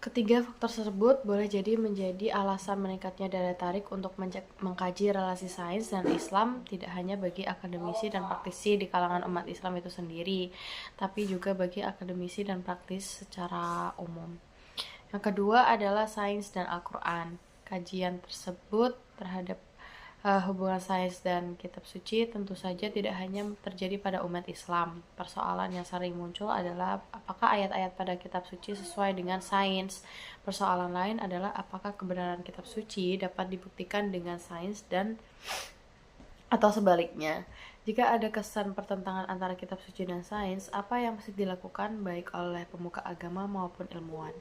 Ketiga faktor tersebut boleh jadi menjadi alasan meningkatnya daya tarik untuk mengkaji relasi sains dan Islam tidak hanya bagi akademisi dan praktisi di kalangan umat Islam itu sendiri, tapi juga bagi akademisi dan praktis secara umum. Yang kedua adalah sains dan Al-Quran. Kajian tersebut terhadap hubungan sains dan kitab suci tentu saja tidak hanya terjadi pada umat Islam. Persoalan yang sering muncul adalah apakah ayat-ayat pada kitab suci sesuai dengan sains. Persoalan lain adalah apakah kebenaran kitab suci dapat dibuktikan dengan sains dan atau sebaliknya. Jika ada kesan pertentangan antara kitab suci dan sains, apa yang mesti dilakukan baik oleh pemuka agama maupun ilmuwan?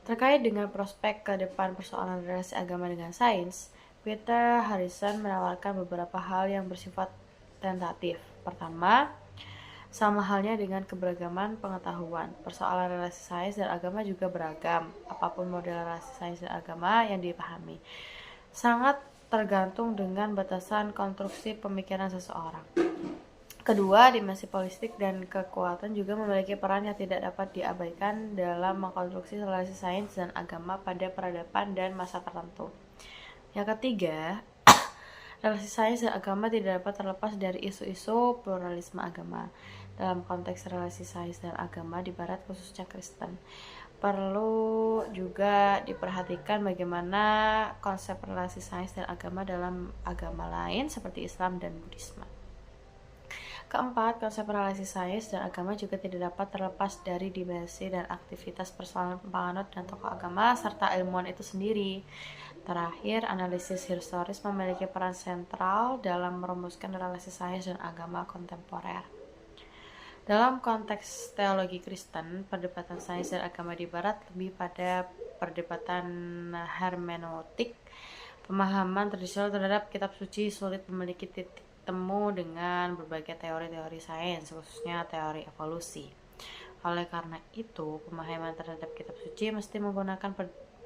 Terkait dengan prospek ke depan persoalan relasi agama dengan sains, Peter Harrison menawarkan beberapa hal yang bersifat tentatif. Pertama, sama halnya dengan keberagaman pengetahuan, persoalan relasi sains dan agama juga beragam. Apapun model relasi sains dan agama yang dipahami, sangat tergantung dengan batasan konstruksi pemikiran seseorang. Kedua, dimensi politik dan kekuatan juga memiliki peran yang tidak dapat diabaikan dalam mengkonstruksi relasi sains dan agama pada peradaban dan masa tertentu. Yang ketiga, relasi sains dan agama tidak dapat terlepas dari isu-isu pluralisme agama. Dalam konteks relasi sains dan agama di Barat, khususnya Kristen, perlu juga diperhatikan bagaimana konsep relasi sains dan agama dalam agama lain seperti Islam dan Buddhisme. Keempat, konsep relasi sains dan agama juga tidak dapat terlepas dari dimensi dan aktivitas persoalan penganut dan tokoh agama serta ilmuwan itu sendiri. Terakhir, analisis historis memiliki peran sentral dalam merumuskan relasi sains dan agama kontemporer. Dalam konteks teologi Kristen, perdebatan sains dan agama di Barat lebih pada perdebatan hermeneutik. Pemahaman tradisional terhadap kitab suci sulit memiliki titik temu dengan berbagai teori-teori sains, khususnya teori evolusi. Oleh karena itu, pemahaman terhadap kitab suci mesti menggunakan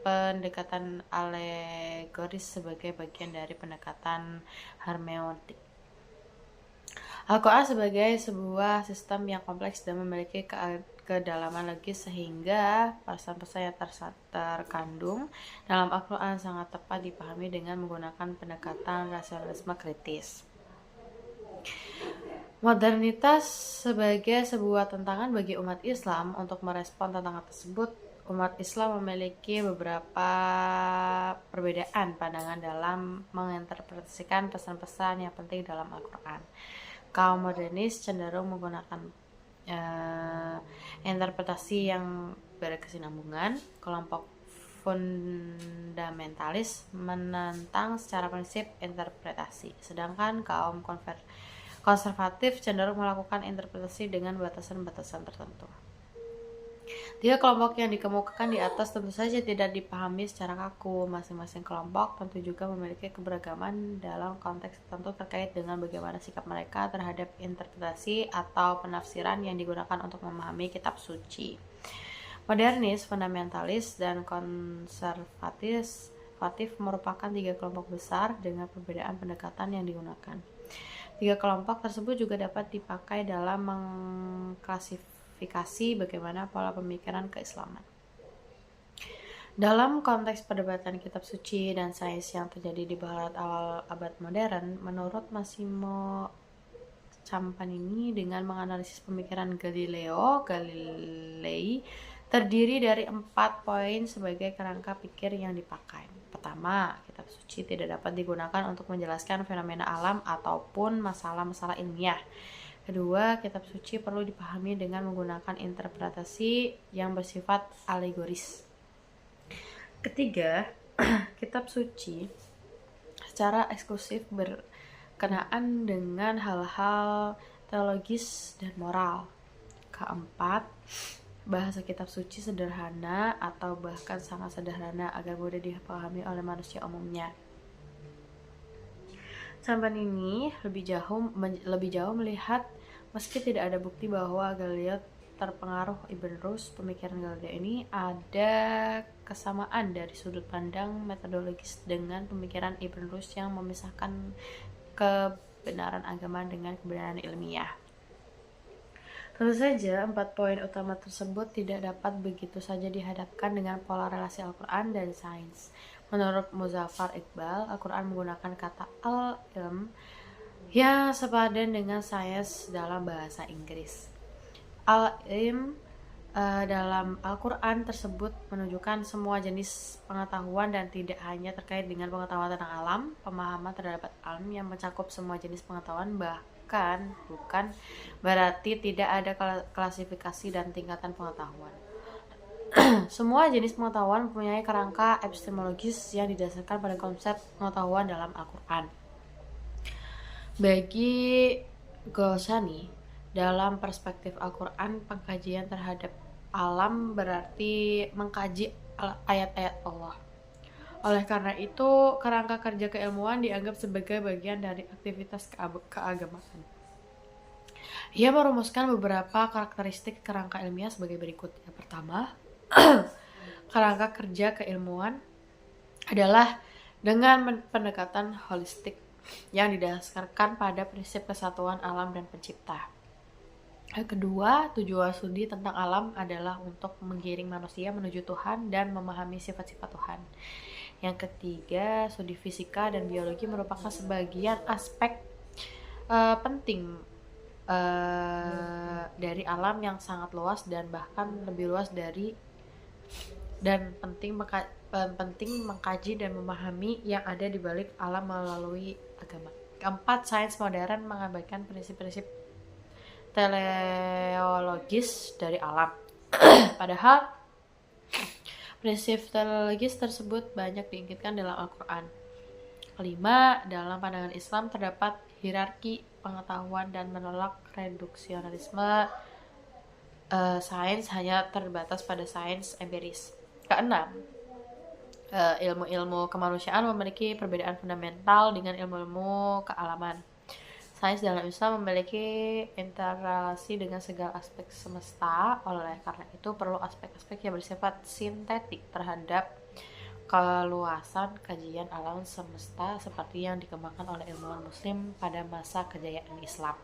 pendekatan alegoris sebagai bagian dari pendekatan hermeneutik. Al-Quran sebagai sebuah sistem yang kompleks dan memiliki kedalaman logis sehingga pesan-pesan yang terkandung dalam Al-Quran sangat tepat dipahami dengan menggunakan pendekatan rasionalisme kritis. Modernitas sebagai sebuah tantangan bagi umat Islam. Untuk merespon tantangan tersebut, umat Islam memiliki beberapa perbedaan pandangan dalam menginterpretasikan pesan-pesan yang penting dalam Al-Quran. Kaum modernis cenderung menggunakan interpretasi yang berkesinambungan. Kelompok fundamentalis menentang secara prinsip interpretasi, sedangkan kaum konservatif cenderung melakukan interpretasi dengan batasan-batasan tertentu. Tiga kelompok yang dikemukakan di atas tentu saja tidak dipahami secara kaku. Masing-masing kelompok tentu juga memiliki keberagaman dalam konteks tertentu terkait dengan bagaimana sikap mereka terhadap interpretasi atau penafsiran yang digunakan untuk memahami kitab suci. Modernis, fundamentalis, dan konservatif merupakan tiga kelompok besar dengan perbedaan pendekatan yang digunakan. Tiga kelompok tersebut juga dapat dipakai dalam mengklasifikasi bagaimana pola pemikiran keislaman. Dalam konteks perdebatan kitab suci dan sains yang terjadi di Barat awal abad modern, menurut Massimo Campanini, dengan menganalisis pemikiran Galilei terdiri dari 4 poin sebagai kerangka pikir yang dipakai. Pertama, kitab suci tidak dapat digunakan untuk menjelaskan fenomena alam ataupun masalah-masalah ilmiah. Kedua, kitab suci perlu dipahami dengan menggunakan interpretasi yang bersifat alegoris. Ketiga, kitab suci secara eksklusif berkenaan dengan hal-hal teologis dan moral. Keempat, bahasa kitab suci sederhana atau bahkan sangat sederhana agar mudah dipahami oleh manusia umumnya. Sampai ini lebih jauh melihat, meski tidak ada bukti bahwa Galileo terpengaruh Ibn Rushd, pemikiran Galileo ini ada kesamaan dari sudut pandang metodologis dengan pemikiran Ibn Rushd yang memisahkan kebenaran agama dengan kebenaran ilmiah. Tentu saja, 4 poin utama tersebut tidak dapat begitu saja dihadapkan dengan pola relasi Al-Quran dan sains. Menurut Muzaffar Iqbal, Al-Quran menggunakan kata al-ilm yang sepadan dengan sains dalam bahasa Inggris. Al-ilm dalam Al-Quran tersebut menunjukkan semua jenis pengetahuan dan tidak hanya terkait dengan pengetahuan tentang alam. Pemahaman terhadap alam yang mencakup semua jenis pengetahuan, bahkan bukan berarti tidak ada klasifikasi dan tingkatan pengetahuan. Semua jenis pengetahuan mempunyai kerangka epistemologis yang didasarkan pada konsep pengetahuan dalam Al-Quran. Bagi Ghazali, dalam perspektif Al-Quran, pengkajian terhadap alam berarti mengkaji ayat-ayat Allah. Oleh karena itu, kerangka kerja keilmuan dianggap sebagai bagian dari aktivitas keagamaan. Ia merumuskan beberapa karakteristik kerangka ilmiah sebagai berikut. Yang pertama, kerangka kerja keilmuan adalah dengan pendekatan holistik yang didasarkan pada prinsip kesatuan alam dan pencipta. Yang kedua, tujuan studi tentang alam adalah untuk menggiring manusia menuju Tuhan dan memahami sifat-sifat Tuhan. Yang ketiga, studi fisika dan biologi merupakan sebagian aspek penting dari alam yang sangat luas dan bahkan lebih luas dari dan penting mengkaji dan memahami yang ada di balik alam melalui agama. Keempat, sains modern mengabaikan prinsip-prinsip teleologis dari alam. Padahal prinsip teleologis tersebut banyak diinginkan dalam Al-Quran. Kelima, dalam pandangan Islam terdapat hierarki pengetahuan dan menolak reduksionisme sains hanya terbatas pada sains empiris. Keenam, ilmu-ilmu kemanusiaan memiliki perbedaan fundamental dengan ilmu-ilmu kealaman. Sains dalam Islam memiliki interrelasi dengan segala aspek semesta, oleh karena itu perlu aspek-aspek yang bersifat sintetik terhadap keluasan kajian alam semesta seperti yang dikembangkan oleh ilmuwan muslim pada masa kejayaan Islam.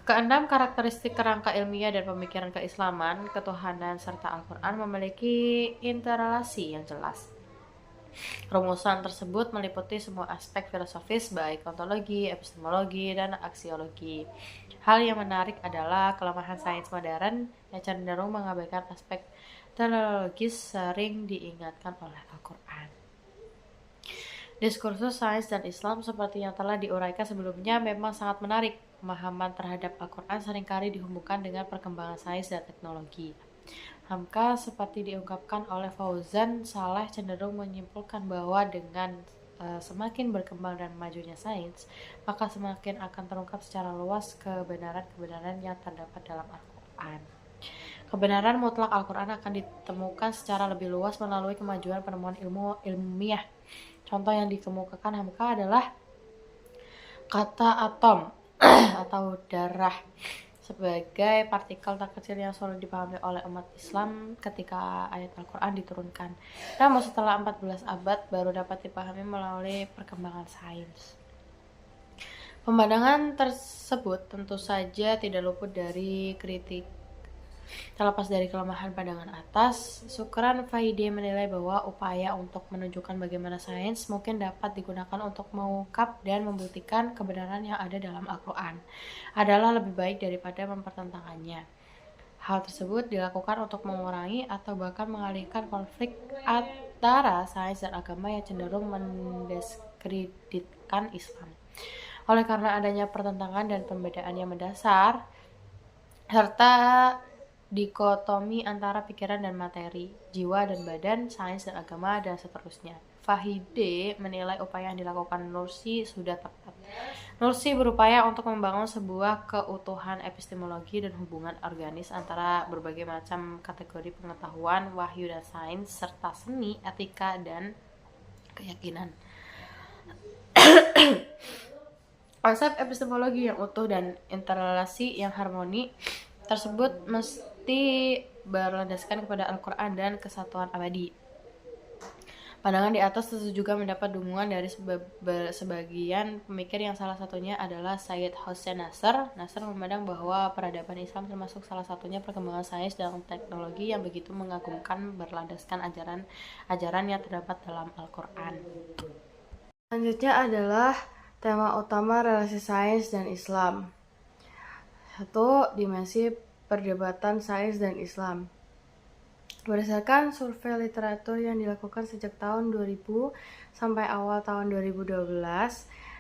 Keenam, karakteristik kerangka ilmiah dan pemikiran keislaman, ketuhanan, serta Al-Quran memiliki interrelasi yang jelas. Rumusan tersebut meliputi semua aspek filosofis baik ontologi, epistemologi, dan aksiologi. Hal yang menarik adalah kelemahan sains modern yang cenderung mengabaikan aspek teleologis sering diingatkan oleh Al-Quran. Diskursus sains dan Islam seperti yang telah diuraikan sebelumnya memang sangat menarik. Pemahaman terhadap Al-Quran seringkali dihubungkan dengan perkembangan sains dan teknologi. Hamka seperti diungkapkan oleh Fauzan Saleh cenderung menyimpulkan bahwa dengan semakin berkembang dan majunya sains, maka semakin akan terungkap secara luas kebenaran-kebenaran yang terdapat dalam Al-Quran. Kebenaran mutlak Al-Quran akan ditemukan secara lebih luas melalui kemajuan penemuan ilmiah. Contoh yang dikemukakan Hamka adalah kata atom atau darah sebagai partikel terkecil yang sulit dipahami oleh umat Islam ketika ayat Al-Quran diturunkan. Namun setelah 14 abad baru dapat dipahami melalui perkembangan sains. Pemandangan tersebut tentu saja tidak luput dari kritik. Terlepas dari kelemahan pandangan atas, Sukran Fahidi menilai bahwa upaya untuk menunjukkan bagaimana sains mungkin dapat digunakan untuk mengungkap dan membuktikan kebenaran yang ada dalam Al-Quran adalah lebih baik daripada mempertentangkannya. Hal tersebut dilakukan untuk mengurangi atau bahkan mengalihkan konflik antara sains dan agama yang cenderung mendiskreditkan Islam. Oleh karena adanya pertentangan dan pembedaan yang mendasar, serta dikotomi antara pikiran dan materi, jiwa dan badan, sains dan agama, dan seterusnya. Fahide menilai upaya yang dilakukan Nursi sudah tepat. Nursi berupaya untuk membangun sebuah keutuhan epistemologi dan hubungan organis antara berbagai macam kategori pengetahuan, wahyu dan sains, serta seni, etika, dan keyakinan. Konsep epistemologi yang utuh dan interrelasi yang harmoni tersebut mesti berlandaskan kepada Al-Quran dan kesatuan abadi. Pandangan di atas tentu juga mendapat dukungan dari sebagian pemikir yang salah satunya adalah Sayyid Hossein Nasr. Nasr memandang bahwa peradaban Islam termasuk salah satunya perkembangan sains dan teknologi yang begitu mengagumkan berlandaskan ajaran yang terdapat dalam Al-Quran. Selanjutnya adalah tema utama relasi sains dan Islam. 1. Dimensi perdebatan sains dan Islam. Berdasarkan survei literatur yang dilakukan sejak tahun 2000 sampai awal tahun 2012,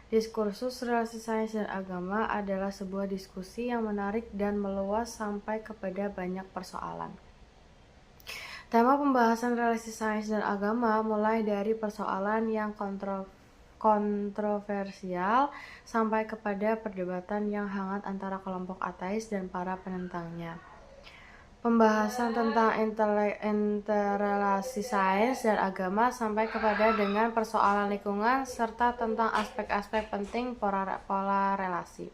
diskursus relasi sains dan agama adalah sebuah diskusi yang menarik dan meluas sampai kepada banyak persoalan. Tema pembahasan relasi sains dan agama mulai dari persoalan yang kontroversial sampai kepada perdebatan yang hangat antara kelompok ateis dan para penentangnya. Pembahasan tentang interrelasi sains dan agama sampai kepada dengan persoalan lingkungan serta tentang aspek-aspek penting pola relasi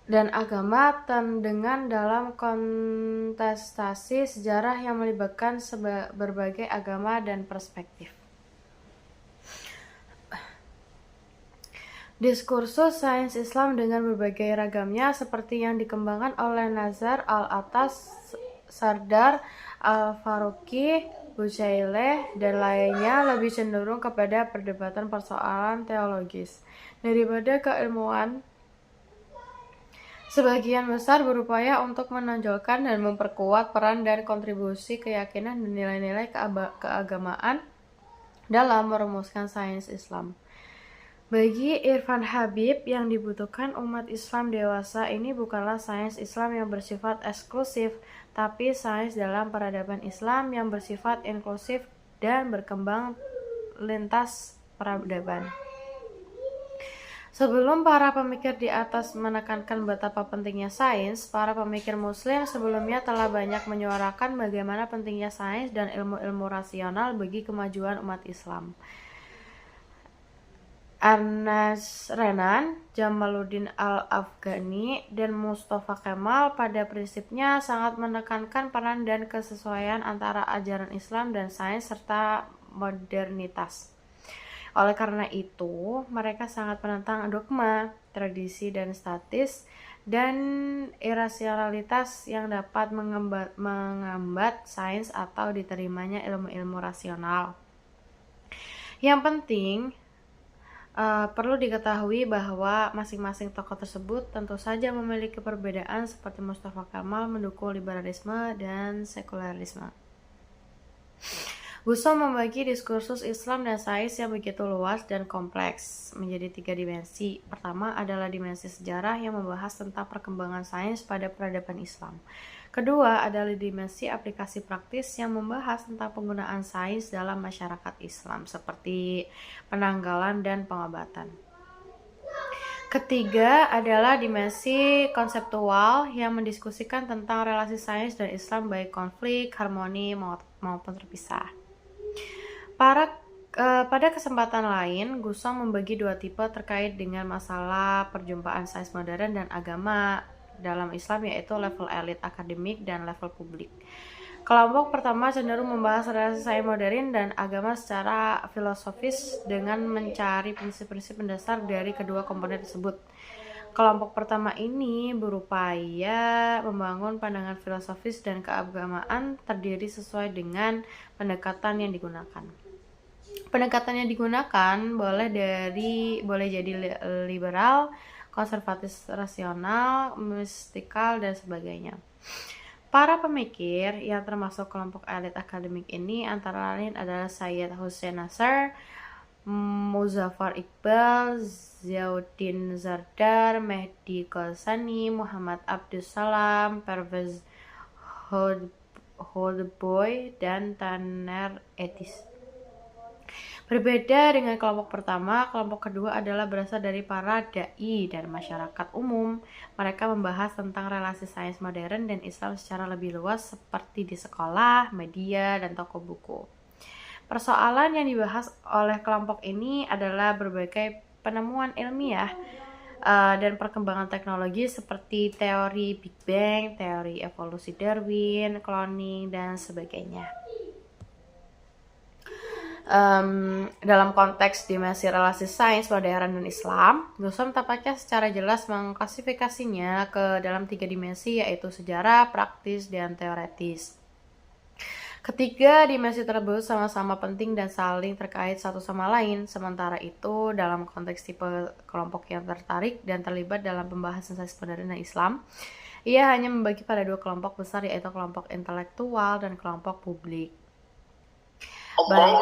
dan agama dengan dalam kontestasi sejarah yang melibatkan berbagai agama dan perspektif. Diskursus sains Islam dengan berbagai ragamnya seperti yang dikembangkan oleh Nazar Al-Attas, Sardar Al-Faruqi, Bucaille, dan lainnya lebih cenderung kepada perdebatan persoalan teologis daripada keilmuan. Sebagian besar berupaya untuk menonjolkan dan memperkuat peran dan kontribusi keyakinan dan nilai-nilai keagamaan dalam merumuskan sains Islam. Bagi Irfan Habib, yang dibutuhkan umat Islam dewasa ini bukanlah sains Islam yang bersifat eksklusif, tapi sains dalam peradaban Islam yang bersifat inklusif dan berkembang lintas peradaban. Sebelum para pemikir di atas menekankan betapa pentingnya sains, para pemikir Muslim sebelumnya telah banyak menyuarakan bagaimana pentingnya sains dan ilmu-ilmu rasional bagi kemajuan umat Islam. Ernest Renan, Jamaluddin Al-Afghani, dan Mustafa Kemal pada prinsipnya sangat menekankan peran dan kesesuaian antara ajaran Islam dan sains serta modernitas. Oleh karena itu, mereka sangat menentang dogma, tradisi dan statis, dan irasionalitas yang dapat mengambat sains atau diterimanya ilmu-ilmu rasional. Yang penting, perlu diketahui bahwa masing-masing tokoh tersebut tentu saja memiliki perbedaan, seperti Mustafa Kemal mendukung liberalisme dan sekularisme. Gusso membagi diskursus Islam dan sains yang begitu luas dan kompleks menjadi 3 dimensi. Pertama adalah dimensi sejarah yang membahas tentang perkembangan sains pada peradaban Islam. Kedua adalah dimensi aplikasi praktis yang membahas tentang penggunaan sains dalam masyarakat Islam seperti penanggalan dan pengobatan. Ketiga adalah dimensi konseptual yang mendiskusikan tentang relasi sains dan Islam baik konflik, harmoni maupun terpisah. Pada kesempatan lain, Gusso membagi 2 tipe terkait dengan masalah perjumpaan sains modern dan agama dalam Islam, yaitu level elit akademik dan level publik. Kelompok pertama cenderung membahas relasi sains modern dan agama secara filosofis dengan mencari prinsip-prinsip mendasar dari kedua komponen tersebut. Kelompok pertama ini berupaya membangun pandangan filosofis dan keagamaan terdiri sesuai dengan pendekatan yang digunakan. Pendekatan yang digunakan boleh jadi liberal, konservatif, rasional, mistikal, dan sebagainya. Para pemikir yang termasuk kelompok elit akademik ini antara lain adalah Sayyid Hossein Nasr, Muzaffar Iqbal, Ziauddin Zardar, Mehdi Ghazali, Muhammad Abdus Salam, Pervez Hoodbhoy, dan Taner Edis. Berbeda dengan kelompok pertama, kelompok kedua adalah berasal dari para da'i dan masyarakat umum. Mereka membahas tentang relasi sains modern dan Islam secara lebih luas seperti di sekolah, media, dan toko buku. Persoalan yang dibahas oleh kelompok ini adalah berbagai penemuan ilmiah dan perkembangan teknologi seperti teori Big Bang, teori evolusi Darwin, cloning, dan sebagainya. Dalam konteks dimensi relasi sains, modern, dan Islam, Nusron tampaknya secara jelas mengklasifikasinya ke dalam 3 dimensi, yaitu sejarah, praktis, dan teoretis. Ketiga dimensi tersebut sama-sama penting dan saling terkait satu sama lain. Sementara itu, dalam konteks tipe kelompok yang tertarik dan terlibat dalam pembahasan sains modern dan Islam, ia hanya membagi pada 2 kelompok besar, yaitu kelompok intelektual dan kelompok publik. Baik.